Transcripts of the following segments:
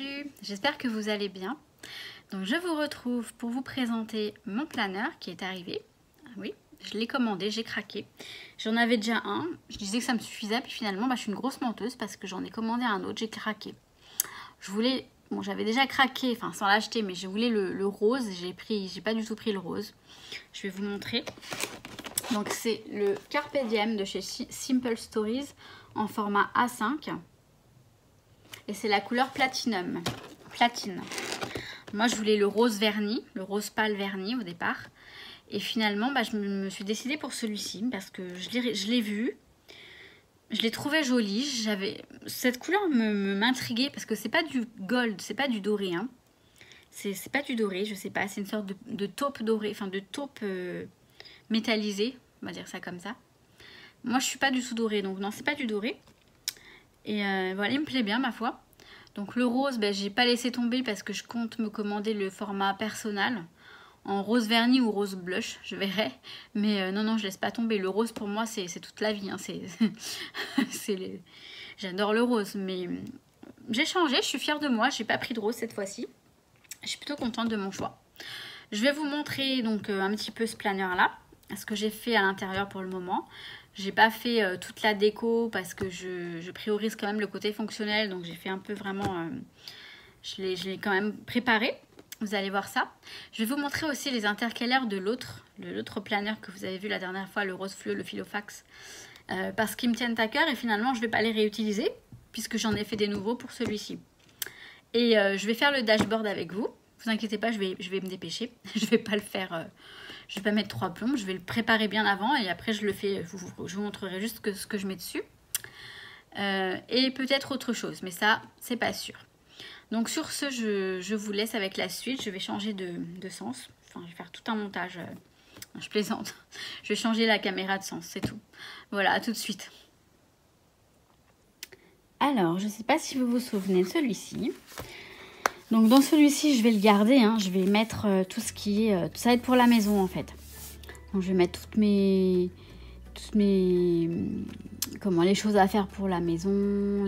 Salut, j'espère que vous allez bien. Donc je vous retrouve pour vous présenter mon planeur qui est arrivé. Oui, je l'ai commandé, j'ai craqué. J'en avais déjà un, je disais que ça me suffisait, puis finalement je suis une grosse menteuse parce que j'en ai commandé un autre, j'ai craqué. Je voulais, bon j'avais déjà craqué, enfin sans l'acheter, mais je voulais le rose, j'ai pas du tout pris le rose. Je vais vous montrer. Donc c'est le Carpe Diem de chez Simple Stories en format A5. Et c'est la couleur platine. Moi, je voulais le rose verni, le rose pâle verni au départ. Et finalement, je me suis décidée pour celui-ci parce que je l'ai vu. Je l'ai trouvé joli. Cette couleur m'intriguait parce que c'est pas du gold, c'est pas du doré. Hein. C'est pas du doré, je sais pas. C'est une sorte de taupe dorée, enfin de taupe métallisée, on va dire ça comme ça. Moi, je suis pas du tout dorée, donc non, c'est pas du doré. Et voilà, il me plaît bien ma foi. Donc le rose, j'ai pas laissé tomber parce que je compte me commander le format personnel en rose verni ou rose blush, je verrai. Mais non, je laisse pas tomber. Le rose pour moi c'est toute la vie. Hein. J'adore le rose, mais j'ai changé, je suis fière de moi. J'ai pas pris de rose cette fois-ci. Je suis plutôt contente de mon choix. Je vais vous montrer donc un petit peu ce planeur là, ce que j'ai fait à l'intérieur pour le moment. J'ai pas fait toute la déco parce que je priorise quand même le côté fonctionnel. Donc j'ai fait un peu vraiment... je l'ai quand même préparé. Vous allez voir ça. Je vais vous montrer aussi les intercalaires de l'autre planeur que vous avez vu la dernière fois, le rose fleu, le Filofax. Parce qu'ils me tiennent à cœur et finalement je vais pas les réutiliser puisque j'en ai fait des nouveaux pour celui-ci. Et je vais faire le dashboard avec vous. Vous inquiétez pas, je vais me dépêcher. Je vais pas le faire... je vais pas mettre 3 plombes, je vais le préparer bien avant et après je le fais, je vous montrerai juste ce que je mets dessus. Et peut-être autre chose, mais ça, c'est pas sûr. Donc sur ce, je vous laisse avec la suite. Je vais changer de sens. Enfin, je vais faire tout un montage. Je plaisante. Je vais changer la caméra de sens, c'est tout. Voilà, à tout de suite. Alors, je sais pas si vous vous souvenez de celui-ci. Donc dans celui-ci, je vais le garder, hein. Je vais mettre tout ce qui est... ça va être pour la maison en fait. Donc je vais mettre toutes mes les choses à faire pour la maison.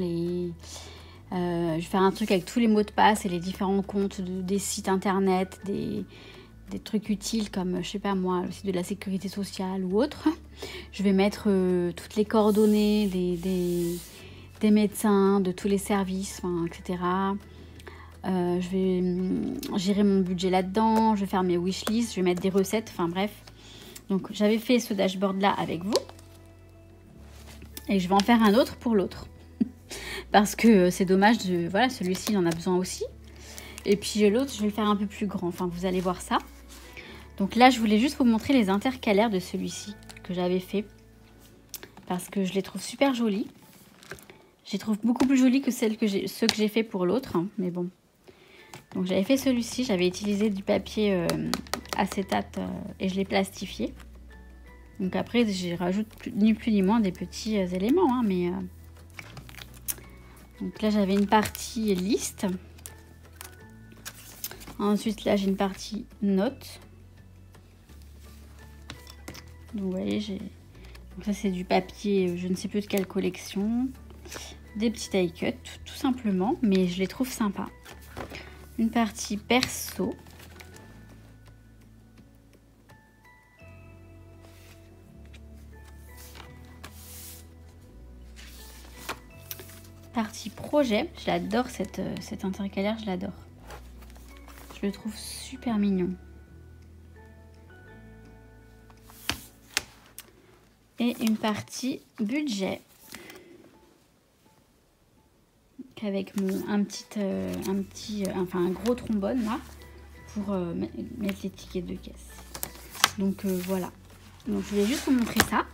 Je vais faire un truc avec tous les mots de passe et les différents comptes des sites internet, des trucs utiles comme, je sais pas moi, le site de la sécurité sociale ou autre. Je vais mettre toutes les coordonnées des médecins, de tous les services, etc. Je vais gérer mon budget là-dedans, je vais faire mes wishlists, je vais mettre des recettes, enfin bref. Donc j'avais fait ce dashboard là avec vous. Et je vais en faire un autre pour l'autre. Parce que c'est dommage, voilà, celui-ci il en a besoin aussi. Et puis l'autre, je vais le faire un peu plus grand, enfin vous allez voir ça. Donc là, je voulais juste vous montrer les intercalaires de celui-ci que j'avais fait. Parce que je les trouve super jolis. Je les trouve beaucoup plus jolis que ceux que j'ai fait pour l'autre, hein, mais bon. Donc j'avais fait celui-ci, j'avais utilisé du papier acétate et je l'ai plastifié. Donc après j'y rajoute ni plus ni moins des petits éléments. Hein, mais donc là j'avais une partie liste. Ensuite là j'ai une partie notes. Donc vous voyez, donc ça c'est du papier, je ne sais plus de quelle collection. Des petits die cuts tout simplement, mais je les trouve sympas. Une partie perso. Partie projet. Je l'adore cet intercalaire, je l'adore. Je le trouve super mignon. Et une partie budget. Avec un gros trombone là pour mettre les tickets de caisse. Donc voilà. Donc je vais juste vous montrer ça.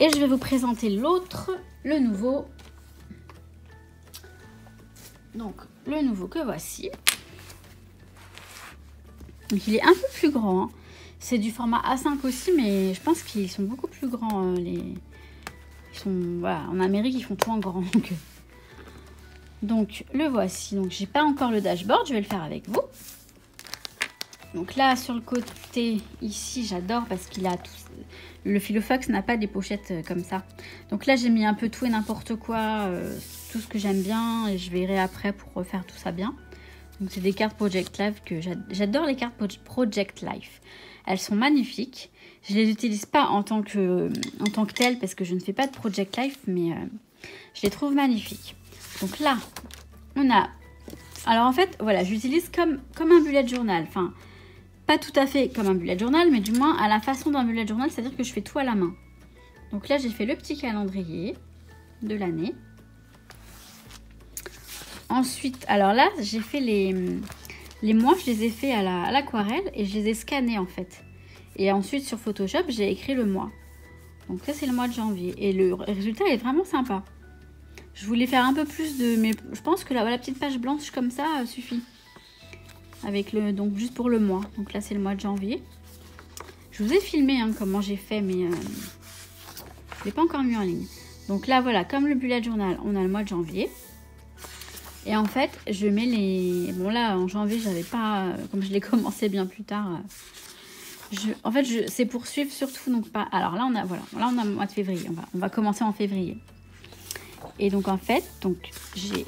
Et je vais vous présenter l'autre, le nouveau. Donc le nouveau que voici. Donc il est un peu plus grand. Hein. C'est du format A5 aussi, mais je pense qu'ils sont beaucoup plus grands. Voilà, en Amérique ils font tout en grand. Donc le voici. Donc j'ai pas encore le dashboard, je vais le faire avec vous. Donc là sur le côté ici, j'adore parce qu'il a tout. Le Filofax n'a pas des pochettes comme ça. Donc là j'ai mis un peu tout et n'importe quoi tout ce que j'aime bien et je verrai après pour refaire tout ça bien. Donc c'est des cartes Project Life que j'adore, les cartes Project Life. Elles sont magnifiques. Je les utilise pas en tant que telles parce que je ne fais pas de Project Life, mais je les trouve magnifiques. Donc là, on a... Alors en fait, voilà, j'utilise comme un bullet journal. Enfin, pas tout à fait comme un bullet journal, mais du moins à la façon d'un bullet journal, c'est-à-dire que je fais tout à la main. Donc là, j'ai fait le petit calendrier de l'année. Ensuite, alors là, j'ai fait les mois, je les ai fait à l'aquarelle et je les ai scannés en fait. Et ensuite, sur Photoshop, j'ai écrit le mois. Donc ça, c'est le mois de janvier. Et le résultat est vraiment sympa. Je voulais faire un peu plus de... Mais je pense que la petite page blanche comme ça suffit. Avec donc juste pour le mois. Donc là, c'est le mois de janvier. Je vous ai filmé comment j'ai fait, mais je ne l'ai pas encore mis en ligne. Donc là, voilà, comme le bullet journal, on a le mois de janvier. Et en fait, je mets les... Bon là, en janvier, j'avais pas... Comme je l'ai commencé bien plus tard... En fait, c'est pour suivre surtout... Donc pas... Alors là, on a le mois de février. On va commencer en février. Et donc, en fait, j'ai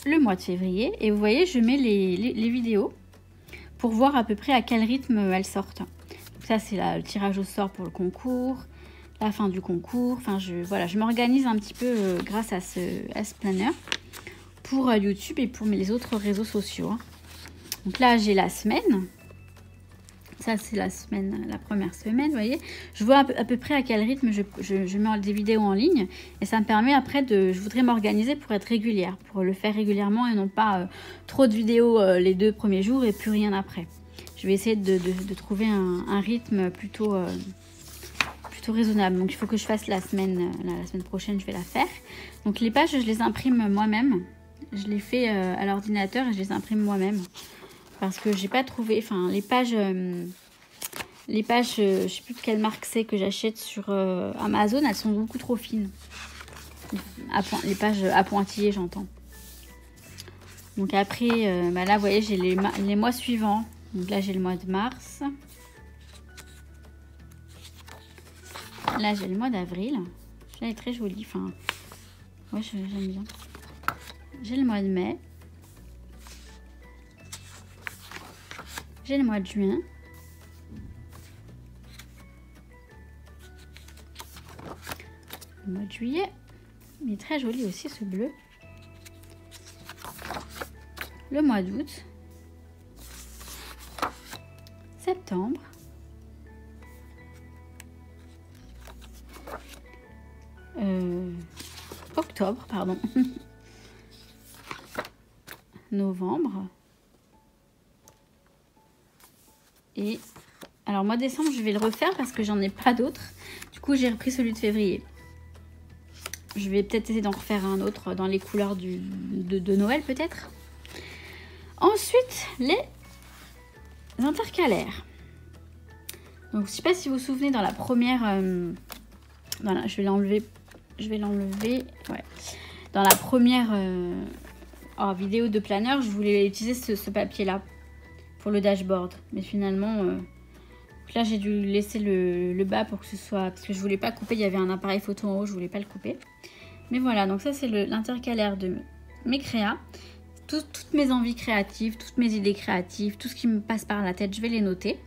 le mois de février. Et vous voyez, je mets les vidéos pour voir à peu près à quel rythme elles sortent. Donc ça, c'est le tirage au sort pour le concours. La fin du concours. Enfin, je m'organise un petit peu grâce à ce planner. Pour YouTube et pour les autres réseaux sociaux. Donc là, j'ai la semaine. Ça, c'est la première semaine, vous voyez. Je vois à peu près à quel rythme je mets des vidéos en ligne. Et ça me permet après je voudrais m'organiser pour être régulière, pour le faire régulièrement et non pas trop de vidéos les 2 premiers jours et plus rien après. Je vais essayer de trouver un rythme plutôt raisonnable. Donc, il faut que je fasse la semaine prochaine, je vais la faire. Donc, les pages, je les imprime moi-même. Je les fais à l'ordinateur et je les imprime moi-même. Parce que j'ai pas trouvé... Enfin, les pages, je sais plus de quelle marque c'est que j'achète sur Amazon, elles sont beaucoup trop fines. Les pages à pointillés, j'entends. Donc après, là, vous voyez, j'ai les mois suivants. Donc là, j'ai le mois de mars. Là, j'ai le mois d'avril. Celui-là est très joli. Enfin, ouais, j'aime bien. J'ai le mois de mai. J'ai le mois de juin. Le mois de juillet. Il est très joli aussi ce bleu. Le mois d'août. Septembre. Octobre, pardon. Novembre. Et alors mois de décembre, je vais le refaire parce que j'en ai pas d'autres. Du coup, j'ai repris celui de février. Je vais peut-être essayer d'en refaire un autre dans les couleurs de Noël peut-être. Ensuite, les intercalaires. Donc, je sais pas si vous vous souvenez dans la première... voilà, je vais l'enlever. Ouais. Dans la première vidéo de planeur, je voulais utiliser ce papier-là pour le dashboard. Mais finalement, là, j'ai dû laisser le bas pour que ce soit... Parce que je voulais pas couper, il y avait un appareil photo en haut, je voulais pas le couper. Mais voilà, donc ça, c'est l'intercalaire de mes créas. Toutes mes envies créatives, toutes mes idées créatives, tout ce qui me passe par la tête, je vais les noter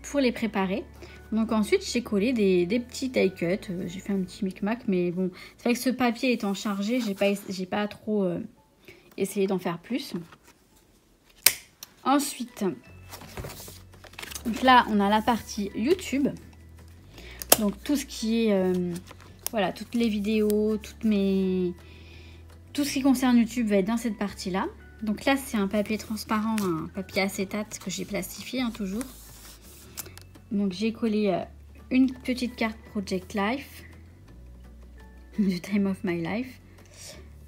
pour les préparer. Donc ensuite, j'ai collé des petits die cuts. J'ai fait un petit micmac, mais bon, c'est vrai que ce papier étant chargé, j'ai pas trop essayé d'en faire plus. Ensuite, donc là, on a la partie YouTube. Donc tout ce qui est, voilà, toutes les vidéos, tout ce qui concerne YouTube va être dans cette partie-là. Donc là, c'est un papier transparent, un papier acétate que j'ai plastifié, toujours. Donc j'ai collé une petite carte Project Life, The Time of My Life,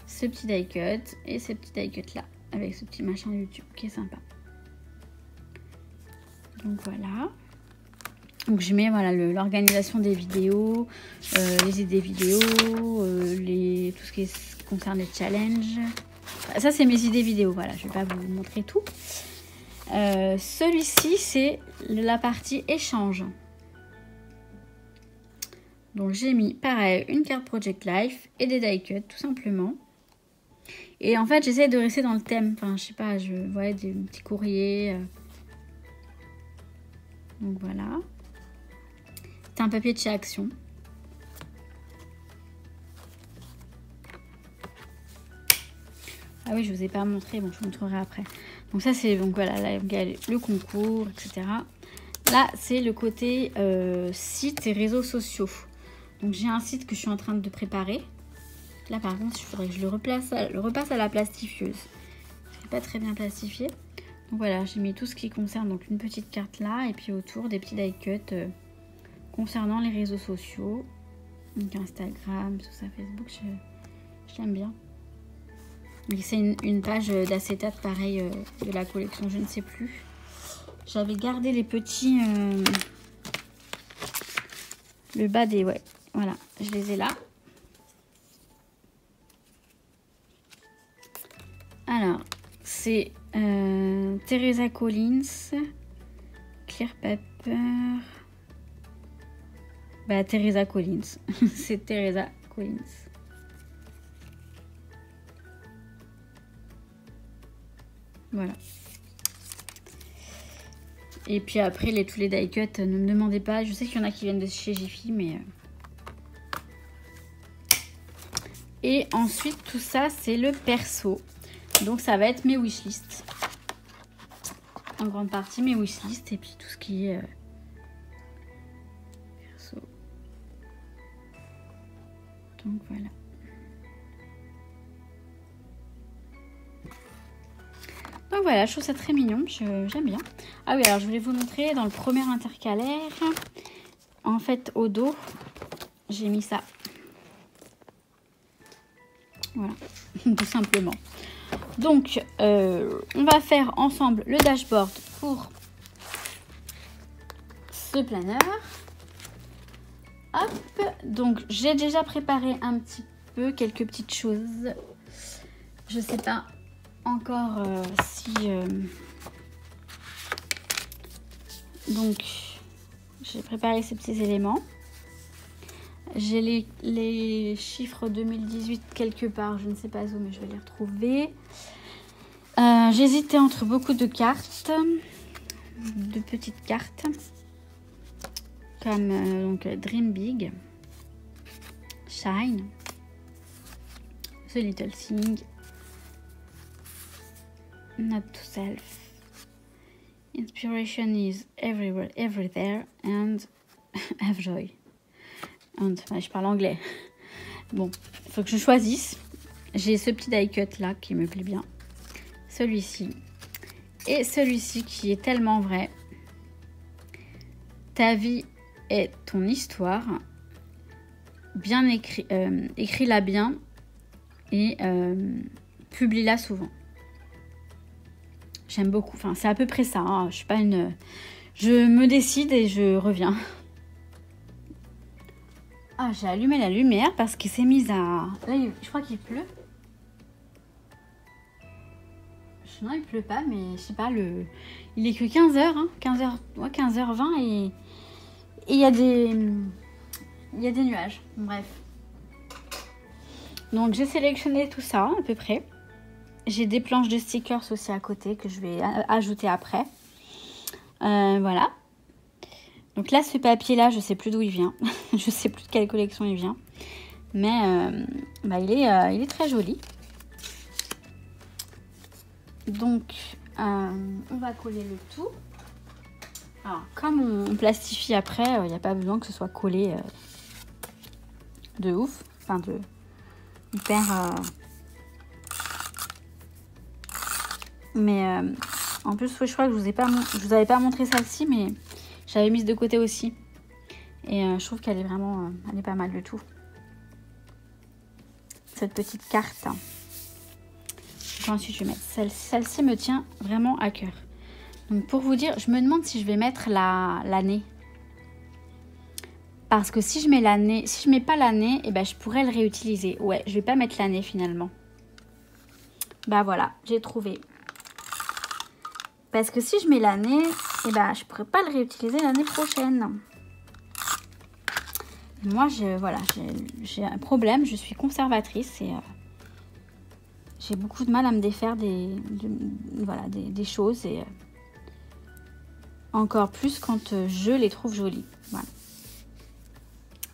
ce petit die cut et ce petit die cut là, avec ce petit machin YouTube qui est sympa. Donc voilà. Donc je mets voilà l'organisation des vidéos, les idées vidéos, tout ce qui concerne les challenges. Ça c'est mes idées vidéos, voilà, je vais pas vous montrer tout. Celui-ci c'est la partie échange. Donc j'ai mis pareil une carte Project Life et des die cuts tout simplement. Et en fait j'essaie de rester dans le thème. Enfin je sais pas, je vois des petits courriers. Donc voilà. C'est un papier de chez Action. Ah oui, je vous ai pas montré, bon je vous montrerai après. Donc ça c'est donc voilà là, le concours, etc. Là c'est le côté site et réseaux sociaux. Donc j'ai un site que je suis en train de préparer. Là par contre il faudrait que je le repasse à la plastifieuse. C'est pas très bien plastifié. Donc voilà, j'ai mis tout ce qui concerne donc une petite carte là et puis autour des petits die cuts concernant les réseaux sociaux. Donc Instagram, tout ça, Facebook, je l'aime bien. C'est une page d'acétate pareil de la collection, je ne sais plus. J'avais gardé les petits... le bas des... Ouais, voilà, je les ai là. Alors, c'est Teresa Collins, Clear Paper... Bah, Teresa Collins. C'est Teresa Collins. Voilà. Et puis après, tous les die cuts, ne me demandez pas. Je sais qu'il y en a qui viennent de chez Jiffy, mais... Et ensuite, tout ça, c'est le perso. Donc, ça va être mes wishlists. En grande partie, mes wishlists. Et puis, tout ce qui est... perso. Donc, voilà. Donc voilà, je trouve ça très mignon, j'aime bien. Ah oui, alors je voulais vous montrer dans le premier intercalaire, en fait au dos, j'ai mis ça. Voilà, tout simplement. Donc, on va faire ensemble le dashboard pour ce planeur. Hop, donc j'ai déjà préparé un petit peu quelques petites choses. Je sais pas encore si donc j'ai préparé ces petits éléments. J'ai les chiffres 2018 quelque part, je ne sais pas où, mais je vais les retrouver. J'hésitais entre beaucoup de cartes, de petites cartes comme donc Dream Big, Shine, The Little Thing, Not to Self, Inspiration is everywhere, everywhere, and have joy. And, je parle anglais. Bon, il faut que je choisisse. J'ai ce petit die cut là qui me plaît bien. Celui-ci. Et celui-ci qui est tellement vrai. Ta vie est ton histoire. Bien écrit, écris-la bien et publie-la souvent. J'aime beaucoup. Enfin, c'est à peu près ça. Hein. Je suis pas une... Je me décide et je reviens. Ah, j'ai allumé la lumière parce qu'il s'est mis à... Là, je crois qu'il pleut. Non, il pleut pas, mais je sais pas, il est que 15h, hein, 15h, ouais, 15h20 et il y a des nuages, bref. Donc j'ai sélectionné tout ça à peu près. J'ai des planches de stickers aussi à côté que je vais ajouter après. Voilà. Donc là, ce papier-là, je sais plus d'où il vient. Je sais plus de quelle collection il vient. Mais bah, il est très joli. Donc, on va coller le tout. Alors, comme on plastifie après, il n'y a pas besoin que ce soit collé de ouf. Enfin, de hyper... Mais en plus, je crois que je vous avais pas montré celle-ci, mais j'avais mise de côté aussi. Et je trouve qu'elle est vraiment... elle est pas mal du tout. Cette petite carte. Ensuite, je vais mettre celle-ci me tient vraiment à cœur. Donc, pour vous dire, je me demande si je vais mettre l'année. Parce que si je mets l'année, si je mets pas l'année, eh ben, je pourrais le réutiliser. Ouais, je vais pas mettre l'année finalement. Bah voilà, j'ai trouvé. Parce que si je mets l'année, eh ben, je pourrais pas le réutiliser l'année prochaine. Moi, voilà, j'ai un problème, je suis conservatrice et j'ai beaucoup de mal à me défaire voilà, des choses et encore plus quand je les trouve jolies. Voilà.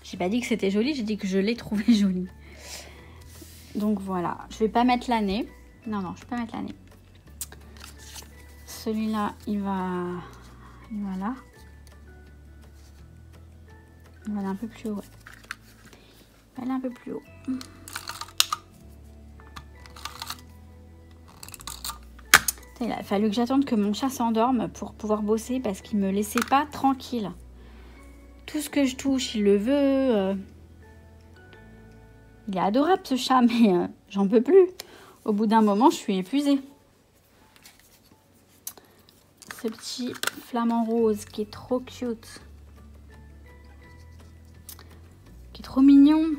J'ai pas dit que c'était joli, j'ai dit que je les trouvais jolies. Donc voilà, je vais pas mettre l'année. Non, je vais pas mettre l'année. Celui-là, il va là. Il va aller un peu plus haut. Ouais. Il va aller un peu plus haut. Il a fallu que j'attende que mon chat s'endorme pour pouvoir bosser parce qu'il me laissait pas tranquille. Tout ce que je touche, il le veut. Il est adorable ce chat, mais j'en peux plus. Au bout d'un moment, je suis épuisée. Ce petit flamant rose qui est trop cute. Qui est trop mignon.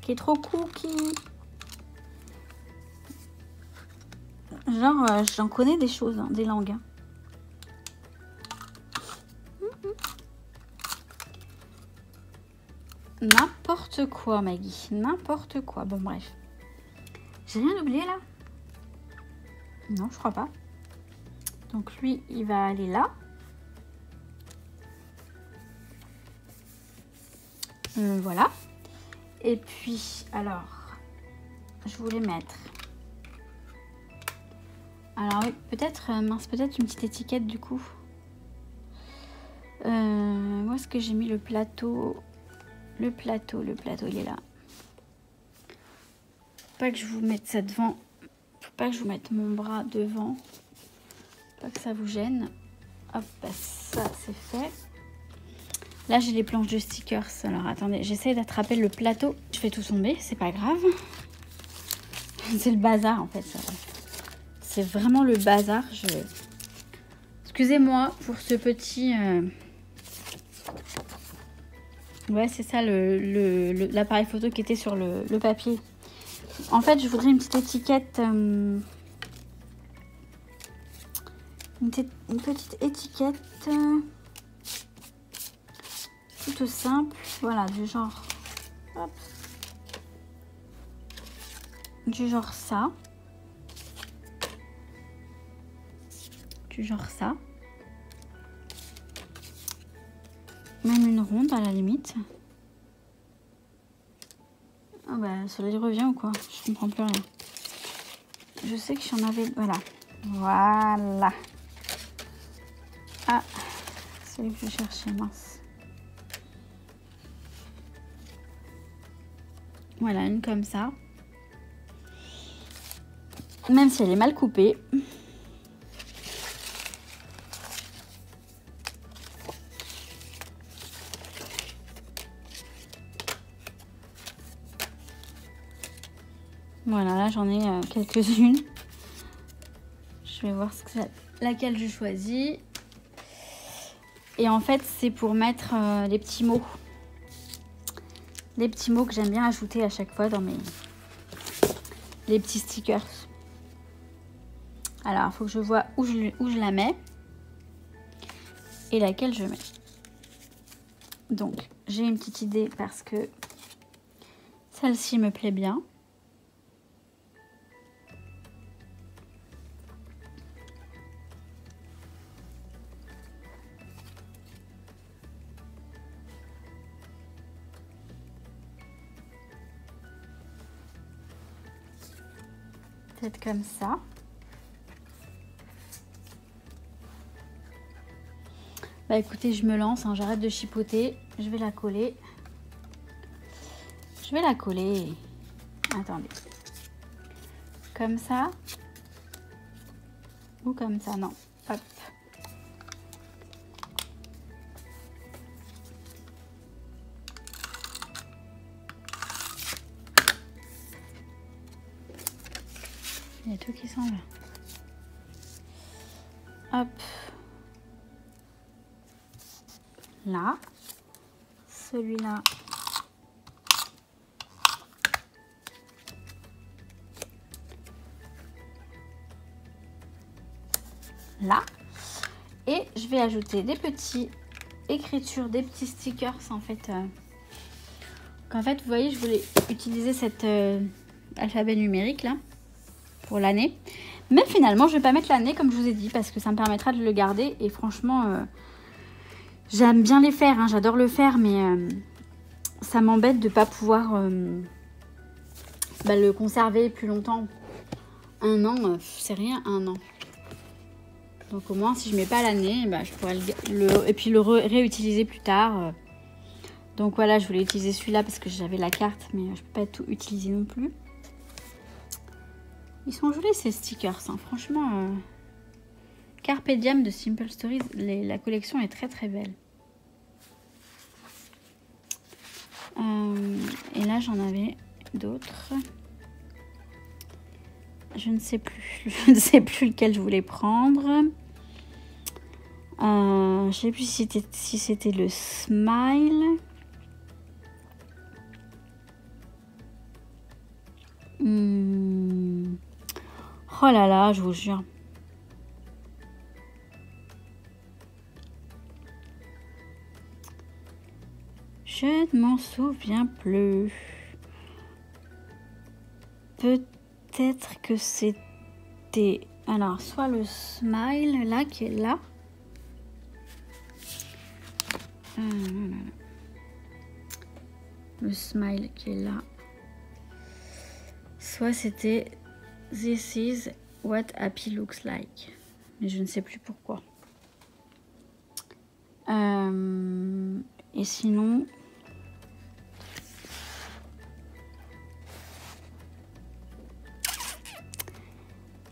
Qui est trop cookie. Genre, j'en connais des choses, hein, des langues. Hein. N'importe quoi, Maggie. N'importe quoi. Bon, bref. J'ai rien oublié, là? Non, je crois pas. Donc, lui, il va aller là. Voilà. Et puis, alors, je voulais mettre... Alors oui, peut-être, mince, peut-être une petite étiquette du coup. Où est-ce que j'ai mis le plateau? Le plateau, il est là. Faut pas que je vous mette ça devant. Faut pas que je vous mette mon bras devant. Faut pas que ça vous gêne. Hop, bah, ça c'est fait. Là j'ai les planches de stickers. Alors attendez, j'essaie d'attraper le plateau. Je fais tout tomber, c'est pas grave. C'est le bazar en fait. Ça. C'est vraiment le bazar. Excusez-moi pour ce petit... Ouais, c'est ça l'appareil photo qui était sur le papier. En fait, je voudrais une petite étiquette... Une petite étiquette... toute simple. Voilà, du genre... Hop. Du genre ça. Du genre ça. Même une ronde à la limite. Ah bah, le soleil revient ou quoi? Je comprends plus rien. Je sais que j'en avais... Voilà. Voilà. Ah, c'est celui que je cherchais, mince. Voilà, une comme ça. Même si elle est mal coupée. Voilà, là j'en ai quelques-unes. Je vais voir laquelle je choisis. Et en fait, c'est pour mettre les petits mots. Les petits mots que j'aime bien ajouter à chaque fois dans les petits stickers. Alors, il faut que je vois où je la mets et laquelle je mets. Donc, j'ai une petite idée parce que celle-ci me plaît bien. Peut-être comme ça. Bah écoutez, je me lance, hein, j'arrête de chipoter. Je vais la coller. Je vais la coller. Attendez. Comme ça. Ou comme ça, non. Hop. Il y a tout qui s'en va. Hop. Là. Celui-là. Là. Et je vais ajouter des petites écritures, des petits stickers en fait en fait, vous voyez, je voulais utiliser cet alphabet numérique là pour l'année. Mais finalement, je vais pas mettre l'année comme je vous ai dit parce que ça me permettra de le garder. Et franchement, j'aime bien les faire, hein, j'adore le faire, mais ça m'embête de pas pouvoir le conserver plus longtemps. Un an, c'est rien, un an. Donc au moins, si je mets pas l'année, je pourrais le réutiliser plus tard. Donc voilà, je voulais utiliser celui-là parce que j'avais la carte, mais je peux pas tout utiliser non plus. Ils sont jolis ces stickers, hein. Franchement. Carpe Diem de Simple Stories, la collection est très très belle. Et là, j'en avais d'autres. Je ne sais plus. Je ne sais plus lequel je voulais prendre. Je ne sais plus si c'était le Smile. Oh là là, je vous jure. Je ne m'en souviens plus. Peut-être que c'était... Alors, soit le Smile, là, qui est là. Le Smile qui est là. Soit c'était This is what happy looks like. Mais je ne sais plus pourquoi. Et sinon...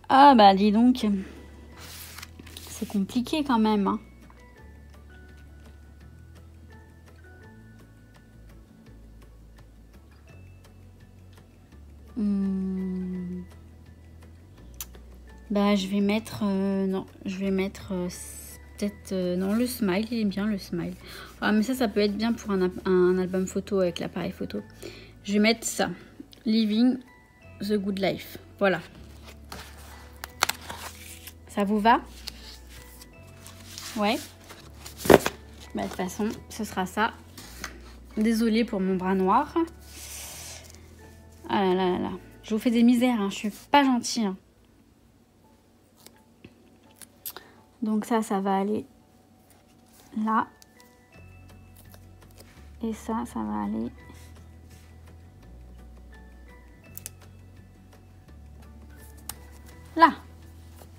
Ah bah dis donc. C'est compliqué quand même, hein. Bah je vais mettre non, je vais mettre peut-être non, le Smile, il est bien le Smile. Ah mais ça peut être bien pour un album photo avec l'appareil photo. Je vais mettre ça, Living the Good Life. Voilà. Ça vous va? Ouais. Bah de toute façon, ce sera ça. Désolée pour mon bras noir. Ah là là là là. Je vous fais des misères, hein. Je suis pas gentille, hein. Donc ça va aller là. Et ça va aller là.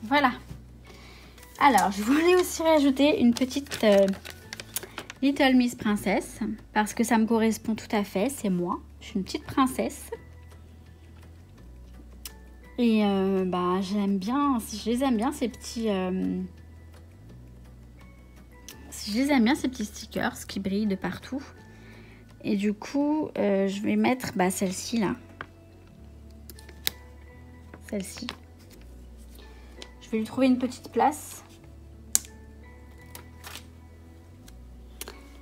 Voilà. Alors, je voulais aussi rajouter une petite Little Miss Princess. Parce que ça me correspond tout à fait. C'est moi. Je suis une petite princesse. Et j'aime bien, je les aime bien ces petits... je les aime bien ces petits stickers qui brillent de partout. Et du coup, je vais mettre celle-ci là. Celle-ci. Je vais lui trouver une petite place.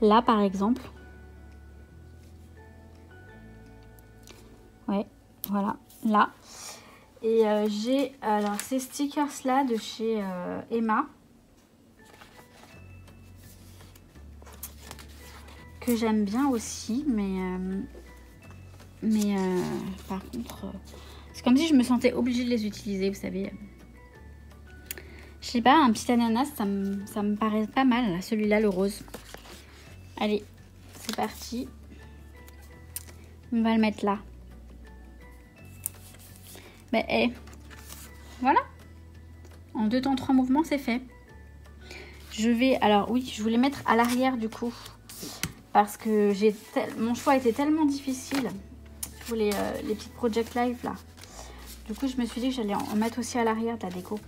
Là par exemple. Ouais, voilà, là. Et j'ai alors ces stickers là de chez Emma. Que j'aime bien aussi, mais par contre, c'est comme si je me sentais obligée de les utiliser, vous savez. Je sais pas, un petit ananas, ça me paraît pas mal, celui-là, le rose. Allez, c'est parti. On va le mettre là. Voilà. En 2 temps 3 mouvements, c'est fait. Je vais, alors oui, je voulais mettre à l'arrière du coup. Parce que mon choix était tellement difficile pour les petites Project Live là. Du coup, je me suis dit que j'allais en mettre aussi à l'arrière de la déco.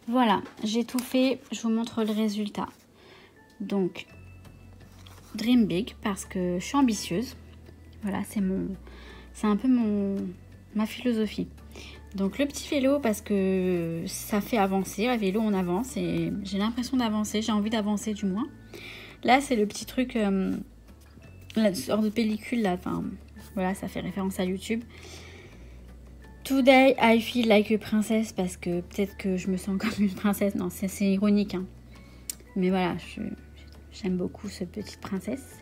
Voilà, j'ai tout fait. Je vous montre le résultat. Donc, Dream Big parce que je suis ambitieuse. Voilà, c'est un peu ma philosophie. Donc le petit vélo parce que ça fait avancer. À vélo on avance et j'ai l'impression d'avancer. J'ai envie d'avancer du moins. Là c'est le petit truc, la sorte de pellicule là. Enfin voilà, ça fait référence à YouTube. Today I feel like a princess parce que peut-être que je me sens comme une princesse. Non, c'est ironique. Hein. Mais voilà, j'aime beaucoup cette petite princesse.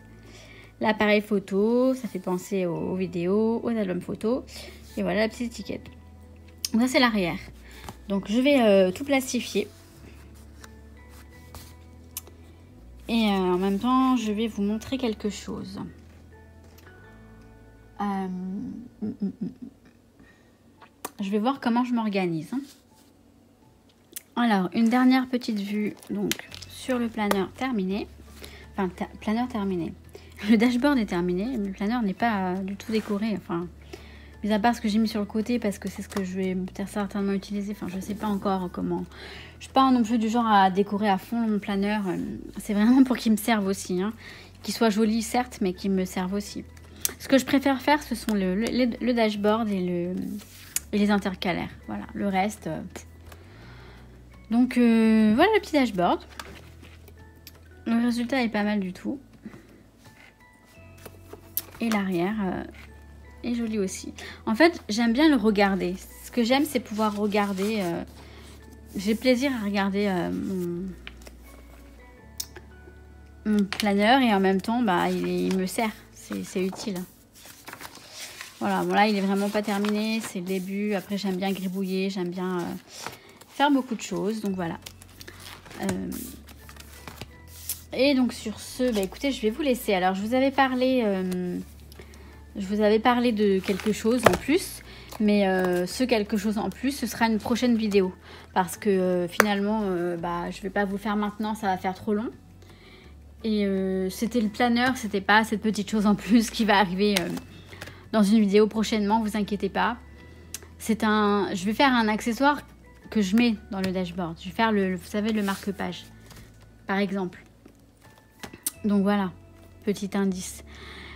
L'appareil photo, ça fait penser aux vidéos, aux albums photos. Et voilà la petite étiquette. Donc ça c'est l'arrière. Donc je vais tout plastifier. Et en même temps, je vais vous montrer quelque chose. Je vais voir comment je m'organise. Hein. Alors, une dernière petite vue donc sur le planeur terminé. Enfin, planeur terminé. Le dashboard est terminé. Le planeur n'est pas du tout décoré. Enfin, mis à part ce que j'ai mis sur le côté parce que c'est ce que je vais peut-être certainement utiliser. Enfin, je ne sais pas encore comment. Je ne suis pas non plus du genre à décorer à fond mon planeur. C'est vraiment pour qu'il me serve aussi. Hein. Qu'il soit joli, certes, mais qu'il me serve aussi. Ce que je préfère faire, ce sont le dashboard et les intercalaires. Voilà, le reste. Donc, voilà le petit dashboard. Le résultat est pas mal du tout. Et l'arrière est joli aussi. En fait, j'aime bien le regarder. Ce que j'aime, c'est pouvoir regarder. J'ai plaisir à regarder mon planeur et en même temps, bah, il me sert. C'est utile. Voilà, bon là, il est vraiment pas terminé. C'est le début. Après, j'aime bien gribouiller. J'aime bien faire beaucoup de choses. Donc, voilà. Et donc, sur ce, bah, écoutez, je vais vous laisser. Alors, je vous avais parlé de quelque chose en plus. Mais ce quelque chose en plus, ce sera une prochaine vidéo. Parce que finalement, bah, je vais pas vous le faire maintenant. Ça va faire trop long. Et c'était le planeur, c'était pas cette petite chose en plus qui va arriver dans une vidéo prochainement, vous inquiétez pas. Je vais faire un accessoire que je mets dans le dashboard. Je vais faire vous savez, le marque-page, par exemple. Donc voilà, petit indice.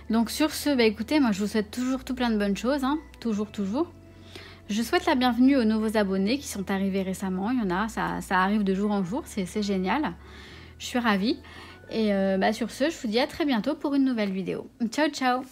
Donc sur ce, bah écoutez, moi je vous souhaite toujours tout plein de bonnes choses, hein, toujours. Je souhaite la bienvenue aux nouveaux abonnés qui sont arrivés récemment. Il y en a, ça arrive de jour en jour, c'est génial. Je suis ravie. Et bah sur ce, je vous dis à très bientôt pour une nouvelle vidéo. Ciao, ciao!